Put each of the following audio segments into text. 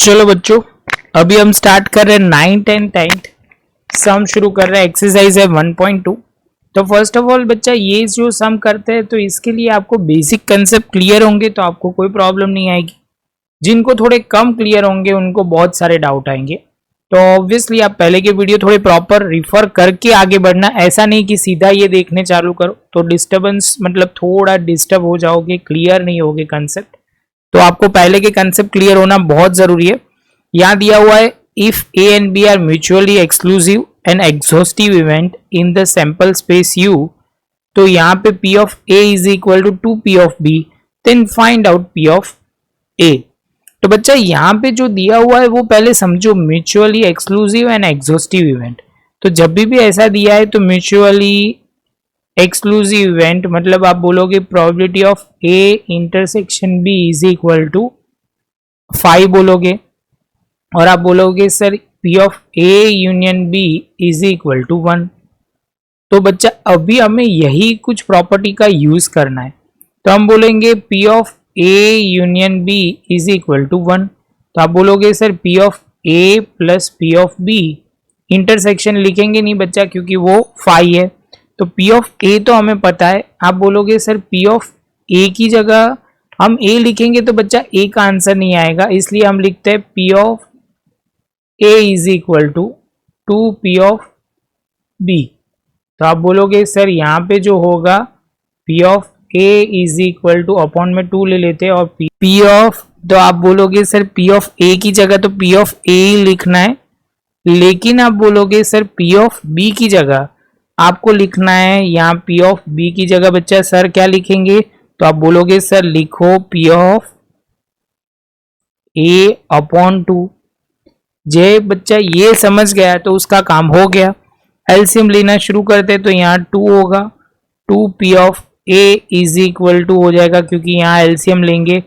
चलो बच्चों, अभी हम स्टार्ट कर रहे हैं 9th एंड 10th सम शुरू कर रहे हैं। एक्सरसाइज है 1.2। तो फर्स्ट ऑफ ऑल बच्चा ये जो सम करते हैं तो इसके लिए आपको बेसिक कंसेप्ट क्लियर होंगे तो आपको कोई प्रॉब्लम नहीं आएगी। जिनको थोड़े कम क्लियर होंगे उनको बहुत सारे डाउट आएंगे। तो ऑब्वियसली आप पहले के वीडियो थोड़े प्रॉपर रिफर करके आगे बढ़ना, ऐसा नहीं कि सीधा ये देखने चालू करो तो डिस्टर्बेंस मतलब थोड़ा डिस्टर्ब हो जाओगे, क्लियर नहीं होगे कंसेप्ट। तो आपको पहले के कंसेप्ट क्लियर होना बहुत जरूरी है। यहां दिया हुआ है if A and B are mutually exclusive and exhaustive event in the sample space U, तो यहाँ पे P of A is equal to 2P of B, then find out P of A। तो बच्चा यहाँ पे जो दिया हुआ है वो पहले समझो, mutually exclusive and exhaustive event. तो जब भी ऐसा दिया है तो म्यूचुअली एक्सक्लूसिव इवेंट मतलब आप बोलोगे probability of A intersection B is equal to 5 बोलोगे, और आप बोलोगे sir P of A union B is equal to 1। तो बच्चा अभी हमें यही कुछ प्रॉपर्टी का यूज करना है। तो हम बोलेंगे P of A union B is equal to 1। तो आप बोलोगे sir P of A plus P of B, intersection लिखेंगे नहीं बच्चा क्योंकि वो 5 है। तो P ऑफ A तो हमें पता है, आप बोलोगे सर P ऑफ A की जगह हम A लिखेंगे तो बच्चा A का आंसर नहीं आएगा, इसलिए हम लिखते हैं P of A is equal to 2P of B। तो आप बोलोगे सर यहाँ पे जो होगा P of A is equal two upon में 2 ले लेते हैं और P ऑफ, तो आप बोलोगे सर P ऑफ A की जगह तो P ऑफ A ही लिखना है, लेकिन आप बोलोगे सर P ऑफ B की जगह आपको लिखना है यहाँ P ऑफ B की जगह बच्चा सर क्या लिखेंगे, तो आप बोलोगे सर लिखो P ऑफ A अपॉन 2। जे बच्चा ये समझ गया तो उसका काम हो गया। एलसीएम लेना शुरू करते तो यहाँ 2 होगा, 2P of A is equal to हो जाएगा क्योंकि यहाँ एलसीएम लेंगे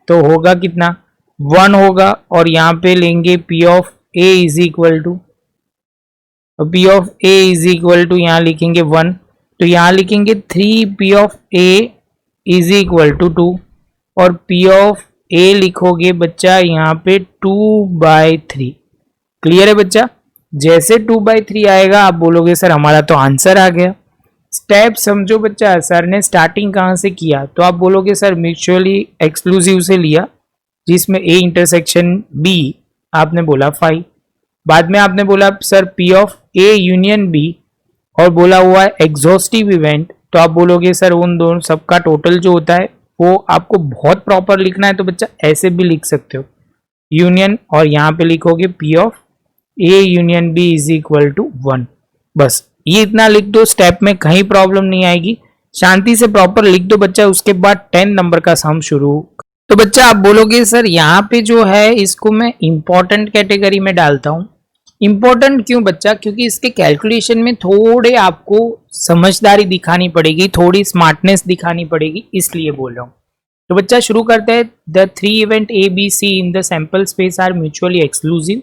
तो होगा कितना 1 होगा, और यहाँ पे लेंगे P of A is equal to, तो P of A is equal to यहाँ लिखेंगे 1, तो यहाँ लिखेंगे 3P of A is equal to 2, और P ऑफ A लिखोगे बच्चा यहाँ पे 2/3। क्लियर है बच्चा? जैसे 2/3 आएगा आप बोलोगे सर हमारा तो आंसर आ गया। स्टेप समझो बच्चा, सर ने स्टार्टिंग कहाँ से किया, तो आप बोलोगे सर म्यूचुअली एक्सक्लूसिव से लिया जिसमें A इंटरसेक्शन B आपने बोला 5, बाद में आपने बोला sir P of A union B और बोला हुआ है एग्जॉस्टिव इवेंट, तो आप बोलोगे सर उन दोनों सबका टोटल जो होता है वो आपको बहुत प्रॉपर लिखना है तो बच्चा ऐसे भी लिख सकते हो यूनियन, और यहाँ पे लिखोगे P of A union B is equal to 1। बस ये इतना लिख दो, स्टेप में कहीं प्रॉब्लम नहीं आएगी, शांति से प्रॉपर लिख दो बच्चा। उसके बाद 10 नंबर का सम शुरू। तो बच्चा आप बोलोगे सर यहाँ पे जो है इसको मैं इंपॉर्टेंट कैटेगरी में डालता हूँ। इंपॉर्टेंट क्यों बच्चा? क्योंकि इसके कैलकुलेशन में थोड़े आपको समझदारी दिखानी पड़ेगी, थोड़ी स्मार्टनेस दिखानी पड़ेगी, इसलिए बोल रहा हूँ। तो बच्चा शुरू करते हैं। The 3 event A B C in the sample space are mutually exclusive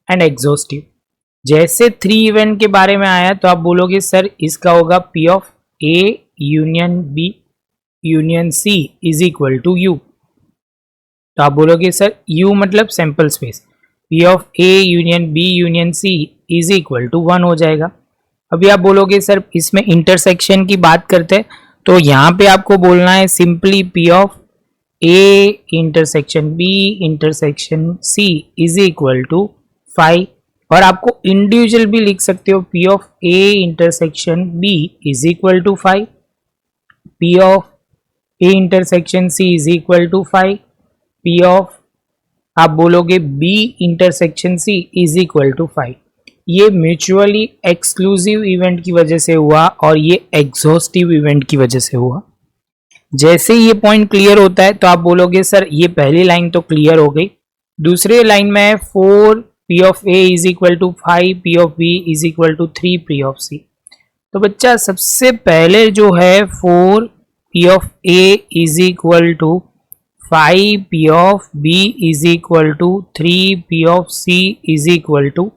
and exhaustive. जैसे 3 इवेंट के बारे में आया तो आप बोलोगे सर इसका होगा P of A union B union C is equal to U। तो आप बोलोगे सर U मतलब sample space, P of A union B union C is equal to 1 हो जाएगा। अभी आप बोलोगे सर इसमें इंटरसेक्शन की बात करते हैं तो यहाँ पे आपको बोलना है simply P of A intersection B intersection C is equal to 5, और आपको इंडिविजुअल भी लिख सकते हो P of A intersection B is equal to 5, P of A intersection C is equal to 5, P of आप बोलोगे B intersection C is equal to 5। ये mutually exclusive event की वजह से हुआ और ये एग्जॉस्टिव इवेंट की वजह से हुआ। जैसे ये पॉइंट क्लियर होता है तो आप बोलोगे सर ये पहली लाइन तो क्लियर हो गई। दूसरी लाइन में है 4P of A is equal to 5P of B is equal to 3P of C। तो बच्चा सबसे पहले जो है 4P of A is equal to 5P of B is equal to 3P of C is equal to,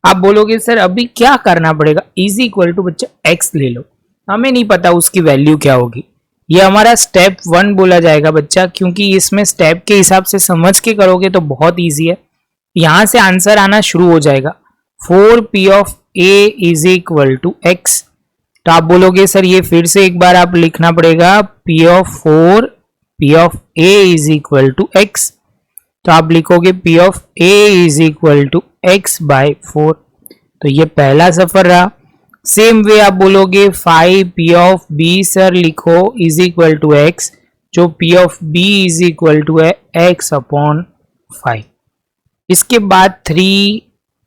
आप बोलोगे sir अभी क्या करना पड़ेगा, इज इक्वल टू बच्चा x ले लो, हमें नहीं पता उसकी वैल्यू क्या होगी, ये हमारा स्टेप 1 बोला जाएगा बच्चा, क्योंकि इसमें स्टेप के हिसाब से समझ के करोगे तो बहुत ईजी है, यहां से आंसर आना शुरू हो जाएगा। 4p of a is equal to x। तो आप बोलोगे सर ये फिर से एक बार आप लिखना पड़ेगा, p of 4 p of a is equal to x। तो आप लिखोगे p of a is equal to x by 4। तो ये पहला सफर रहा। सेम वे आप बोलोगे 5p ऑफ b सर लिखो इज इक्वल टू x, जो p of b is equal to है x अपॉन 5। इसके बाद 3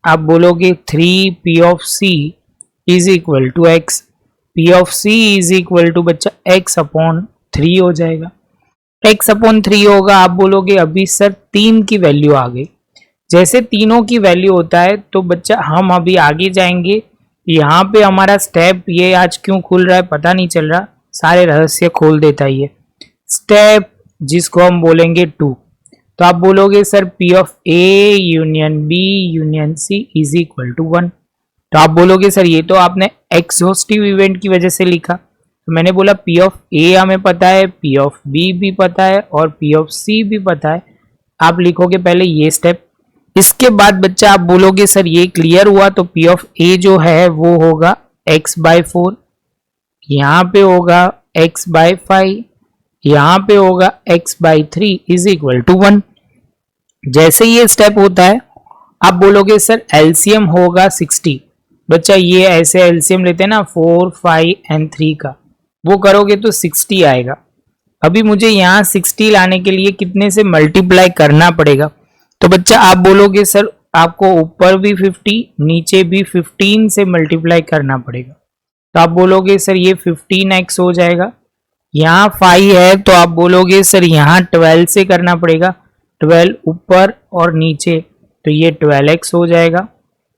आप बोलोगे 3p of c is equal to x, p of c is equal to बच्चा x अपॉन 3 हो जाएगा। x अपॉन 3 होगा। आप बोलोगे अभी सर 3 की वैल्यू आ गई। जैसे तीनों की वैल्यू होता है तो बच्चा हम अभी आगे जाएंगे। यहाँ पे हमारा स्टेप ये आज क्यों खुल रहा है पता नहीं चल रहा, सारे रहस्य खोल देता है ये स्टेप, जिसको हम बोलेंगे 2। तो आप बोलोगे sir p of a union b union c is equal to 1। तो आप बोलोगे सर ये तो आपने एग्जॉस्टिव इवेंट की वजह से लिखा। तो मैंने बोला p ऑफ a हमें पता है, p ऑफ b भी पता है और p ऑफ c भी पता है। आप लिखोगे पहले ये स्टेप। इसके बाद बच्चा आप बोलोगे सर ये क्लियर हुआ, तो p ऑफ a जो है वो होगा x बाय 4, यहाँ पे होगा x बाय 5, यहाँ पे होगा x by 3 is equal to 1। जैसे ये स्टेप होता है आप बोलोगे सर एलसीएम होगा 60। बच्चा ये ऐसे एलसीएम लेते हैं ना 4, 5 एंड 3 का, वो करोगे तो 60 आएगा। अभी मुझे यहाँ 60 लाने के लिए कितने से मल्टीप्लाई करना पड़ेगा? तो बच्चा आप बोलोगे सर आपको ऊपर भी 50 नीचे भी 15 से मल्टीप्लाई करना पड़ेगा। तो आप बोलोगे सर ये 15x हो जाएगा। यहाँ 5 है तो आप बोलोगे सर यहाँ 12 से करना पड़ेगा, 12 ऊपर और नीचे तो ये 12x हो जाएगा।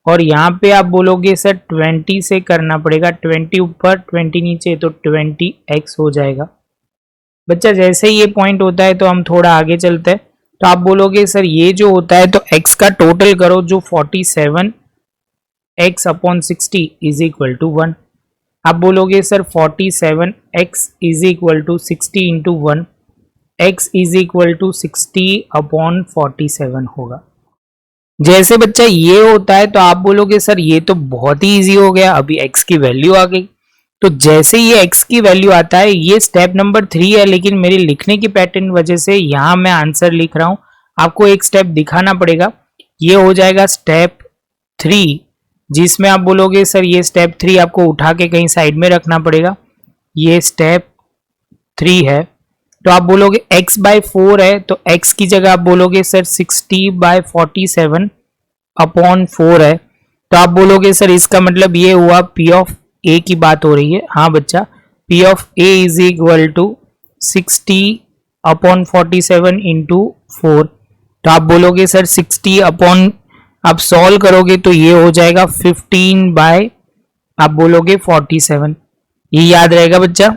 और यहाँ पे आप बोलोगे सर 20 से करना पड़ेगा, 20 ऊपर 20 नीचे तो 20x हो जाएगा। बच्चा जैसे ये पॉइंट होता है तो हम थोड़ा आगे चलते हैं। तो आप बोलोगे सर ये जो होता है तो x का टोटल करो, जो 47 x upon 60 is equal to 1। आप बोलोगे सर 47 x is equal to 60 into 1, x is equal to 60 upon 47 होगा। जैसे बच्चा ये होता है तो आप बोलोगे सर ये तो बहुत ही इजी हो गया, अभी x की वैल्यू आ गई। तो जैसे ये x की वैल्यू आता है, ये स्टेप नंबर 3 है, लेकिन मेरे लिखने की पैटर्न वजह से यहाँ मैं आंसर लिख रहा हूँ, आपको एक स्टेप दिखाना पड़ेगा। ये हो जाएगा स्टेप 3, जिसमें आप बोलोगे सर ये स्टेप 3 आपको उठा के कहीं साइड में रखना पड़ेगा। ये स्टेप 3 है। तो आप बोलोगे x बाय 4 है तो x की जगह आप बोलोगे सर 60 बाय 47 अपॉन 4 है। तो आप बोलोगे सर इसका मतलब ये हुआ p ऑफ a की बात हो रही है। हाँ बच्चा, p of a is equal to 60 upon 47 into 4। तो आप बोलोगे सर 60 अपॉन, आप सॉल्व करोगे तो ये हो जाएगा 15 बाय आप बोलोगे 47। ये याद रहेगा बच्चा,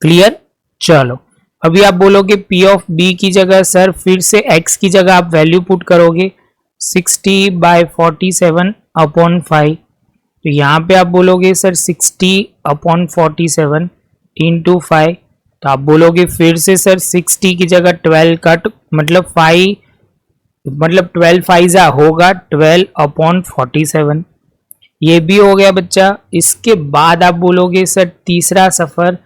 क्लियर? चलो अभी आप बोलोगे p ऑफ b की जगह सर फिर से x की जगह आप वैल्यू पुट करोगे 60 बाय 47 अपॉन 5। तो यहाँ पे आप बोलोगे सर 60 अपॉन 47 इंटू 5। तो आप बोलोगे फिर से सर 60 की जगह 12 कट, मतलब 5 मतलब 12 फाइजा होगा 12 अपॉन 47। ये भी हो गया बच्चा। इसके बाद आप बोलोगे सर तीसरा सफर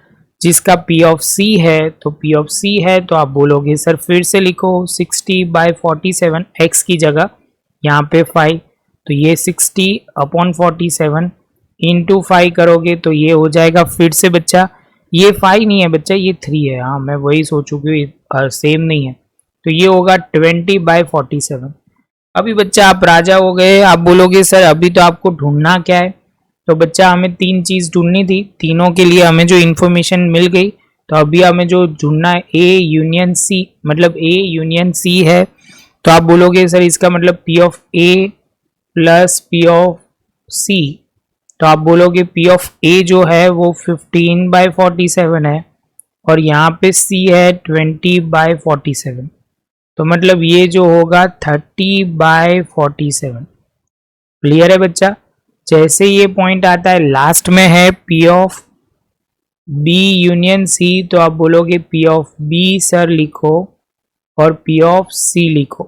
जिसका p ऑफ c है, तो p ऑफ c है तो आप बोलोगे सर फिर से लिखो 60 बाय 47 x की जगह यहाँ पे 5। तो ये 60 अपॉन 47 इंटू 5 करोगे तो ये हो जाएगा फिर से बच्चा, ये 5 नहीं है बच्चा ये 3 है। हाँ मैं वही सोचूं कि सेम नहीं है। तो ये होगा 20 बाय 47। अभी बच्चा आप राजा हो गए। आप बोलोगे सर अभी तो आपको ढूंढना क्या है? तो बच्चा हमें 3 चीज ढूंढनी थी, तीनों के लिए हमें जो इन्फॉर्मेशन मिल गई। तो अभी हमें जो ढूंढना है A यूनियन C, मतलब A यूनियन C है। तो आप बोलोगे सर इसका मतलब P of A plus P of C। तो आप बोलोगे P ऑफ A जो है वो 15 बाय 47 है और यहाँ पे C है 20 बाय 47। तो मतलब ये जो होगा 30 बाय 47। क्लियर है बच्चा? जैसे ये पॉइंट आता है लास्ट में है P of B union C, तो आप बोलोगे पी ऑफ बी सर लिखो और पी ऑफ सी लिखो।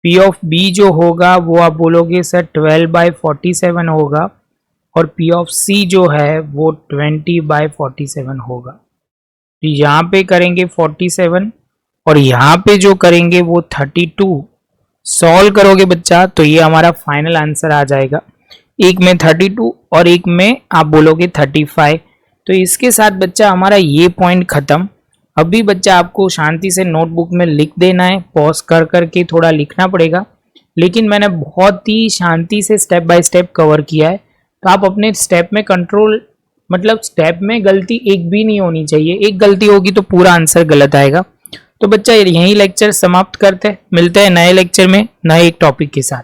पी ऑफ बी जो होगा वो आप बोलोगे सर 12/47 होगा और पी ऑफ सी जो है वो 20/47 होगा। तो यहाँ पे करेंगे 47 और यहाँ पे जो करेंगे वो 32। सॉल्व करोगे बच्चा तो ये हमारा फाइनल आंसर आ जाएगा। एक में 32 और एक में आप बोलोगे 35। तो इसके साथ बच्चा हमारा ये पॉइंट खत्म। अभी बच्चा आपको शांति से नोटबुक में लिख देना है, पॉज कर करके थोड़ा लिखना पड़ेगा, लेकिन मैंने बहुत ही शांति से स्टेप बाय स्टेप कवर किया है। तो आप अपने स्टेप में कंट्रोल, मतलब स्टेप में गलती एक भी नहीं होनी चाहिए, एक गलती होगी तो पूरा आंसर गलत आएगा। तो बच्चा यही लेक्चर समाप्त करते हैं, मिलते हैं नए लेक्चर में नए एक टॉपिक के साथ।